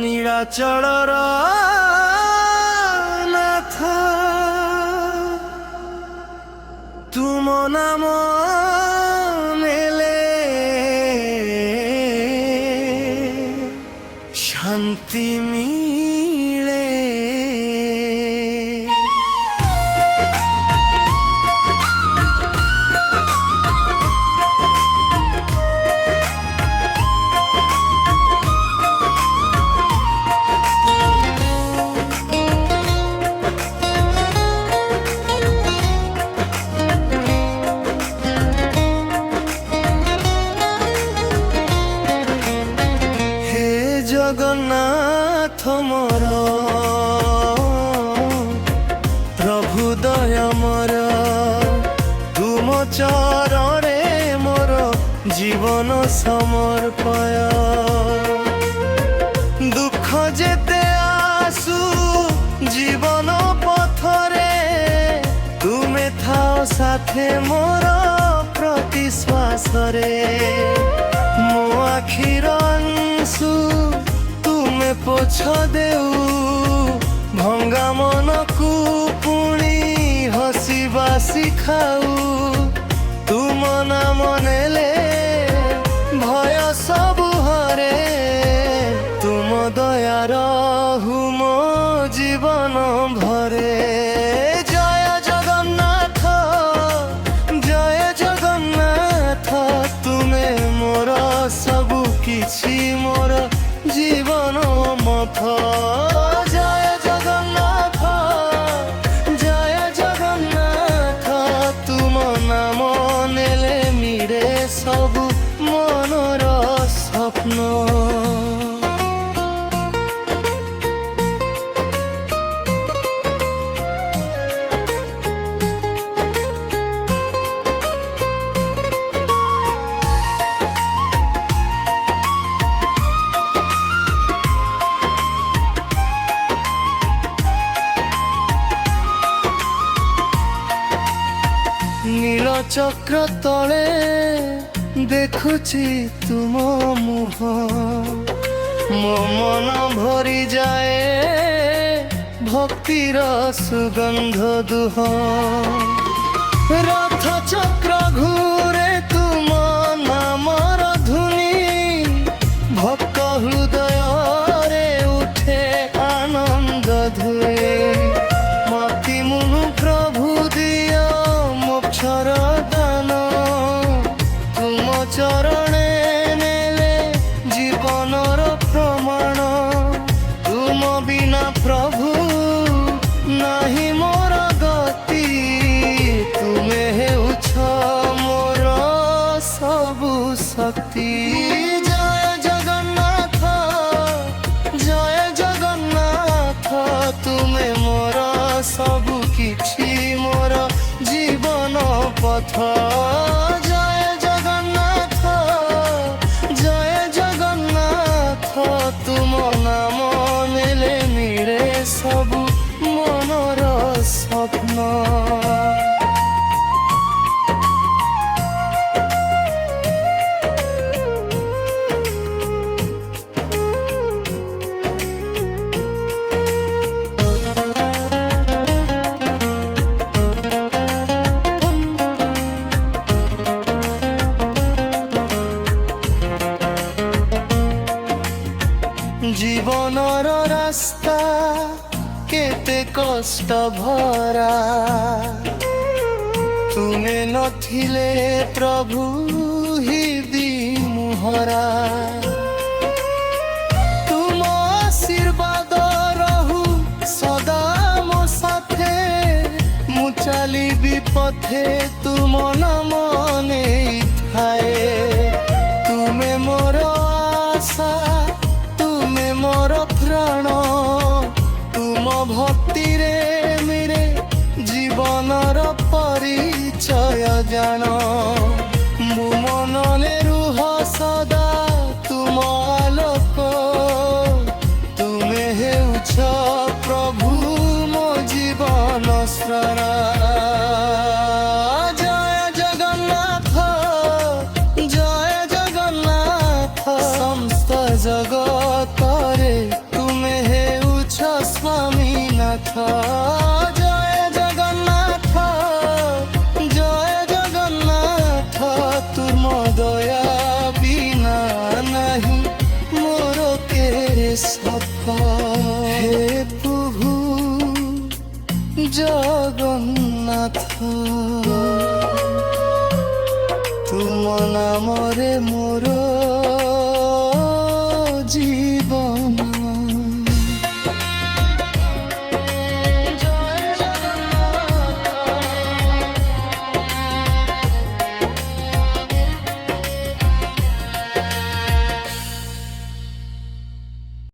নীଳାচଳର ନାଥ ତୁମ ନାମ ନେଲେ ଶାନ୍ତି ମିଳେ। জগন্নাথ মোর প্রভু দয়ামর তুম চরণে মোর জীবন সমর্পয়। দুঃখ যেতে আসু জীবন পথরে তুমে থাও সাথে মোর প্রতি শ্বাসরে। মো আখির অংশু তুমে পোছ দেউ ভঙ্গা মনকু পুଣି হসিবা শিখাউ। তুম নাম নেলে ভয় সবু হরে তুম দয়ার হুম জীবন ভরে। জয় জগন্নাথ জয় জগন্নাথ তুমে মোর সবু কিছু মোর জীবন মথ। জয় জগন্নাথ জয় জগন্নাথ তুম নাম নেলে মিরে সবু মনর স্বপ্ন। নীলচক্র তলে দেখুছি তুম মুহ মো মন ভরি যায় ভক্তির সুগন্ধ দুহ। রথ চক্র ঘুরে তুম নামর ধুনি ভক্ত হৃদୟରେ উঠে আনন্দ ধুয়ে। মতি মুনু প্রভু দিয় মোক্ষর দান তুম চরণে নেলে জীবনর প্রমাণ। তুম বিনা প্রভু নাহি মোর গতি তুমে হেউছ মোর সবু শক্তি। জয় জগন্নাথ জয় জগন্নাথ তুমে মোর সবু কিছু মোর জীবন পথ। জয় জগন্নাথ জয় জগন্নাথ তুম নাম নেলে মিলে সবু মনর স্বপ্ন। জীবনর রাস্তা কেতে কষ্ট ভরা তুমে নথিলে প্রভু হৃদি মুহরা। তুম আশীর্বাদ রহু সদা মো সাথে মু চালিবি পথে তুম নাম নেই ঠায়ে। তুমে মোর আশা তুমে মোর প্রাণ তুম ভক্তিরে মিরে জীবনর পরিচয় জাণ। মো মননে রুহ সদা তুম আলোক তুমে হেউছ প্রভু মো জীবন শরণ। জয় জগন্নাথ জগତରେ ସଫା ହେ ପ୍ରଭୁ ଜଗନ୍ନାଥ ତୁମ ନାମରେ ମୋର ଜୀବନ